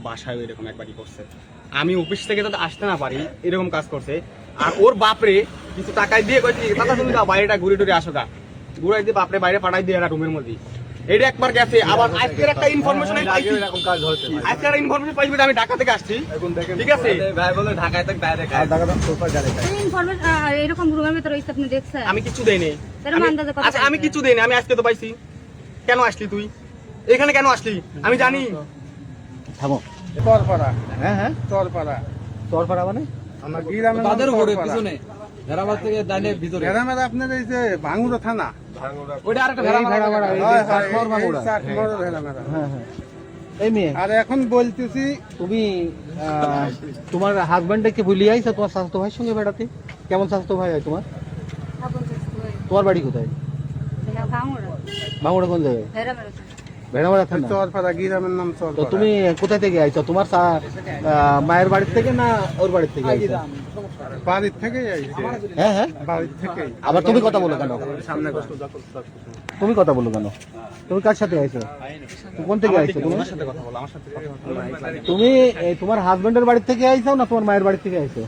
বাসায় এরকম একবারই করছে। আমি অফিস থেকে যাতে আসতে না পারি এরকম কাজ করছে। আর ওর বাপরে কিছু টাকায় দিয়ে কইছি দাদা তুমি যাও বাইরেটা ঘুরে টুরে আসো গা, ঘুরাই দিয়ে বাপরে বাইরে পাঠাই দিয়ে রুমের মধ্যে। এটা একবার গেছে। আবার আজকের একটা ইনফরমেশন এরকম কাজ হচ্ছে, আজকের ইনফরমেশন পাইছি আমি ঢাকা থেকে আসছি, ঠিক আছে ভাই বলে ঢাকায় থেকে বাইরে খায় ঢাকা থেকে সুপার গাড়ি খায় ইনফরমেশন এরকম রুমের ভিতরে হইছে আপনি দেখছেন? আমি কিছু দেই নাই। আচ্ছা আমি কিছু দেই নাই, আমি আজকে তো পাইছি। কেন আসলি তুই এখানে, কেন আসলি আমি জানি। থামো। চরপাড়া। হ্যাঁ হ্যাঁ চরপাড়া। চরপাড়া মানে আমরা গ্রামের তাদের ঘরে পিছনে ভেড়ামারা থেকে ডাইনের ভিতরে গ্রামের আপনার এই যে ভাঙ্গুড়া থানা, ওইটা আরেকটা ভেড়ামারা হ্যাঁ হ্যাঁ। এই মেয়ে, আর এখন বলতেছি তুমি তোমার হাজবেন্ডকে ভুলিয়ে আইছো তোমার স্বাস্থ্য ভাইয়ের সঙ্গে বেড়াতে? কেমন স্বাস্থ্য ভাই হয় তোমার? তোমার বাড়ি কোথায়? ভাঙড়া কোন জায়গায়? ভেড়ামারা থানা। চরপাড়া, গ্রামের নাম তো চরপাড়া। তুমি কোথা থেকে আইছো? তোমার মায়ের বাড়ির থেকে না ওর বাড়ির থেকে আইছো? বাড়ির থেকেই আইছে। হ্যাঁ হ্যাঁ। বাড়ির থেকেই। আবার তুমি কথা বলো কেন? সামনে তুমি কথা বলো কেন? তুমি কার সাথে আইছো? কোন থেকে আইছো তুমি? আমার সাথে কথা বলো, আমার সাথে তুমি তোমার হাজবেন্ডের বাড়ি থেকে আইছো না তোমার মায়ের বাড়ি থেকে আইছো?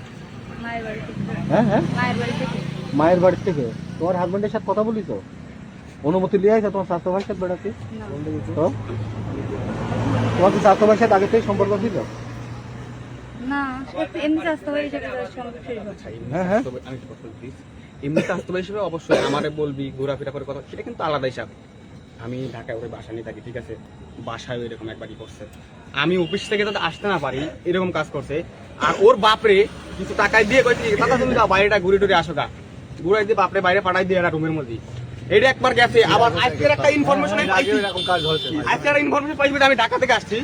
মায়ের বাড়ি থেকে। হ্যাঁ হ্যাঁ। মায়ের বাড়ি থেকে। মায়ের বাড়ি থেকে। তোমার হাজবেন্ডের সাথে কথা বলিছো? অনুমতি নিয়ে আইছো তোমার স্বাস্থ্য ভাইয়ের সাথে বেড়াতে? তো তোমার কি স্বাস্থ্য ভাইয়ের সাথে আগে থেকে সম্পর্ক ছিল? না, এমনি স্বাস্থ্য ভাই হিসেবে সম্পর্ক। হ্যাঁ হ্যাঁ। আমি একটা কথা বলি, এমনি স্বাস্থ্য হিসেবে অবশ্যই আমারে বলবি, ঘোরাফেরা করে কথা, সেটা কিন্তু আলাদা হিসাব। আমি ঢাকায় ওরে বাসা নিয়ে থাকি, ঠিক আছে, বাসায় এরকম একবারই করছে। আমি অফিস থেকে যাতে আসতে না পারি এরকম কাজ করছে। আর ওর বাপরে কিছু টাকায় দিয়ে কইছি দাদা তুমি যাও বাইরেটা ঘুরে টুরে আসো গা, ঘুরাই দিয়ে বাপরে বাইরে পাঠাই দিয়ে রুমের মধ্যে। এটা একবার গেছে। আবার আজকের একটা ইনফরমেশন এরকম কাজ হচ্ছে, আজকের ইনফরমেশন পাইছি আমি ঢাকা থেকে আসছি,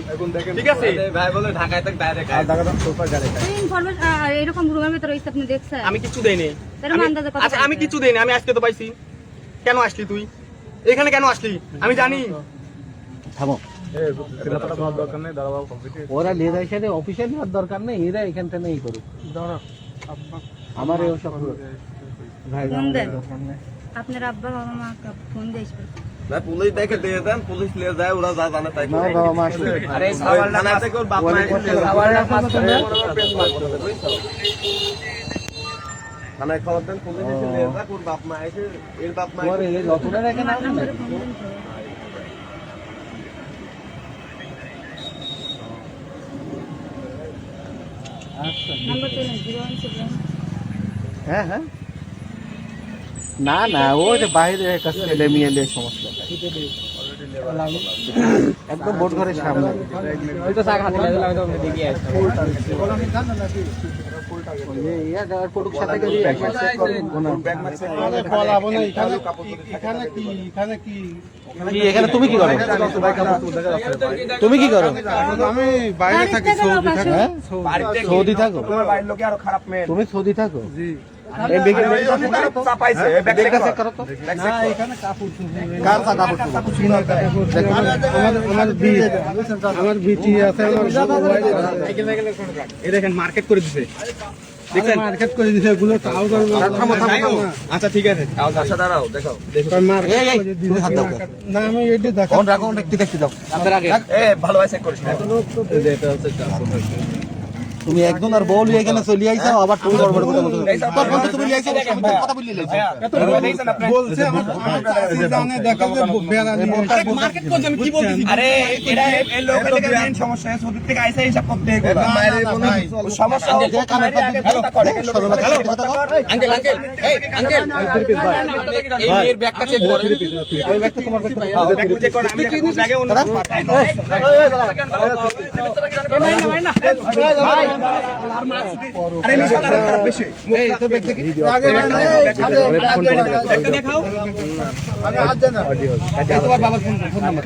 ঠিক আছে ভাই বলে ঢাকায় থেকে বাইরে খায় ঢাকা থেকে সুপার গাড়ি খায় ইনফরমেশন এরকম রুমের ভিতরে হইছে আপনি দেখছেন? আমি কিছু দেই নাই। আচ্ছা আমি কিছু দেই নাই, আমি আজকে তো পাইছি। কেন আসলি তুই এখানে, কেন আসলি আমি জানি। থামো। ওরা নিয়ে যায় সাথে অফিসে নেওয়ার দরকার নেই, এরা এখান থেকে নেই করুক। আমার এই সব ভাই ফোন দেন। আপনার আব্বা বাবা মা ফোন দিয়েছে। না পুলিশ দেখে দিয়ে দেন, পুলিশ নিয়ে যায়, ওরা যা জানে তাই না বাবা মা আসলে আরে সাওয়ালটা না থেকে ওর বাপ মা সাওয়ালটা পাস করে থানায় খবর দেন, পুলিশ এসে নিয়ে যায়, ওর বাপ মা এসে, এর বাপ মা তোমার এই যতটা দেখে না নাম্বার তো 017। হ্যাঁ হ্যাঁ। না না, ওই যে বাইরে একটা ছেলে মেয়ে সমস্যা একদম বোট ঘরের সামনে। এখানে তুমি কি করো? তুমি কি করো? আমি বাইরে থাকি, সৌদি থাকো? তোমার বাড়ির লোকে আরো খারাপ মেয়ে। তুমি সৌদি থাকো? জি। চাপাইছে আমার বিটি আছে, দেখেন মার্কেট করে দিছে, মার্কেট করে দিছে এগুলো তাও আচ্ছা ঠিক আছে দাঁড়াও দেখাও না, আমি এটি দেখা ভালো আছে করিস না। তুমি একজন আর বউ লিয়ে এখানে চলে আইছো, আবার তুমি গড়বড় কথা বলছো। তোর বন্ধু তুমি লিয়ে আইছো, কথা বললি লাইছো। বলছে আমার জানে দেখা যে বেড়া নিয়ে মার্কেট করছি আমি কি বলতেছি? আরে এরা এই লোকের থেকে মেইন সমস্যা সৌদি থেকে আইসা হিসাব করতে হবে। মায়ের কোনো সমস্যা হলে আঙ্কেল আঙ্কেল এই আঙ্কেল এই মেয়ের ব্যাগটা চেক করো। ওই ব্যক্তি তোমার কাছে ব্যাগ চেক করো, আমি ব্যাগে অন্য কিছু পাঠাই না। আরে নিশা খারাপ বেশি এই তো ব্যাগ থেকে দেখাও। তোমার বাবার ফোন নাম্বার